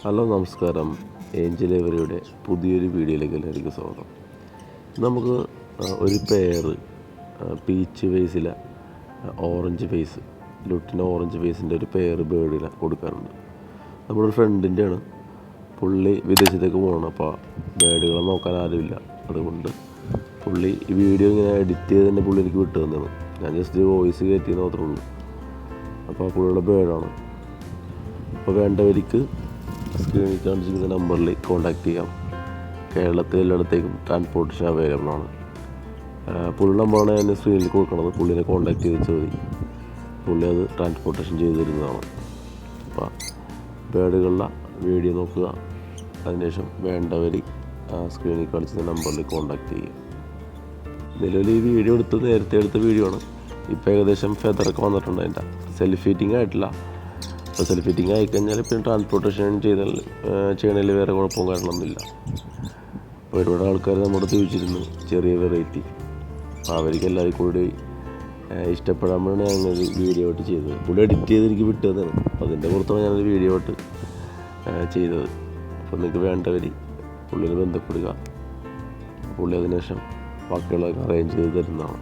Hello നമസ്കാരം. Angel എവരിയുടെ പുതിയൊരു വീഡിയോയിലേക്ക് എല്ലാവർക്കും സ്വാഗതം. നമുക്ക് ഒരു പെയർ പീച്ച് ഫേസിലെ ഓറഞ്ച് ഫേസ് ലുട്ടിനോ ഓറഞ്ച് ഫേസിൻ്റെ ഒരു പെയർ ബേർഡിനെ കൊടുക്കാറുണ്ട്. നമ്മുടെ ഒരു ഫ്രണ്ടിൻ്റെയാണ്. പുള്ളി വിദേശത്തേക്ക് പോകണം. അപ്പോൾ ബേർഡുകളെ നോക്കാൻ ആരുമില്ല. അതുകൊണ്ട് പുള്ളി ഈ വീഡിയോ ഇങ്ങനെ എഡിറ്റ് ചെയ്ത് തന്നെ പുള്ളി എനിക്ക് വിട്ടു തന്നതാണ്. ഞാൻ ജസ്റ്റ് വോയിസ് കയറ്റിയെന്ന് മാത്രമേ ഉള്ളൂ. അപ്പോൾ പുള്ളിയുടെ ബേർഡാണ്. അപ്പോൾ വേണ്ടവർക്ക് സ്ക്രീനിൽ കാണിച്ചിരിക്കുന്ന നമ്പറിൽ കോൺടാക്ട് ചെയ്യാം. കേരളത്തിൽ എല്ലായിടത്തേക്കും ട്രാൻസ്പോർട്ടേഷൻ അവൈലബിൾ ആണ്. പുള്ളി നമ്പറാണ് ഞാൻ സ്ക്രീനിൽ കൊടുക്കുന്നത്. പുള്ളിനെ കോൺടാക്ട് ചെയ്ത് മതി. പുള്ളി അത് ട്രാൻസ്പോർട്ടേഷൻ ചെയ്ത് തരുന്നതാണ്. അപ്പോൾ ബേർഡുകളുടെ വീഡിയോ നോക്കുക. അതിനുശേഷം വേണ്ടവർ സ്ക്രീനിൽ കാണിച്ചിരുന്ന നമ്പറിൽ കോൺടാക്ട് ചെയ്യുക. നിലവിൽ ഈ വീഡിയോ നേരത്തെ എടുത്ത വീഡിയോ ആണ്. ഇപ്പോൾ ഏകദേശം ഫെദറൊക്കെ വന്നിട്ടുണ്ട്. അതിൻ്റെ സെൽഫ് ഫീറ്റിംഗ് ആയിട്ടില്ല. അപ്പോൾ സെൽഫ് ഫിറ്റിംഗ് ആയിക്കഴിഞ്ഞാൽ പിന്നെ ട്രാൻസ്പോർട്ടേഷൻ ചെയ്യണതിൽ വേറെ കുഴപ്പവും കാര്യങ്ങളൊന്നുമില്ല. അപ്പോൾ ഒരുപാട് ആൾക്കാർ നമ്മുടെ ചോദിച്ചിരുന്നു ചെറിയ വെറൈറ്റി. അപ്പോൾ അവർക്ക് എല്ലാവർക്കും കൂടി ഇഷ്ടപ്പെടാൻ ഞാനൊരു വീഡിയോ ആയിട്ട് ചെയ്തത്. പുള്ളി എഡിറ്റ് ചെയ്ത് എനിക്ക് വിട്ടതാണ്. അപ്പോൾ അതിൻ്റെ പുറത്താണ് ഞാനൊരു വീഡിയോ ആയിട്ട് ചെയ്തത്. അപ്പോൾ നിങ്ങൾക്ക് വേണ്ടവർ പുള്ളിനെ ബന്ധപ്പെടുക. പുള്ളി അതിനുശേഷം ബാക്കിയുള്ളതൊക്കെ അറേഞ്ച് ചെയ്ത് തരുന്നതാണ്.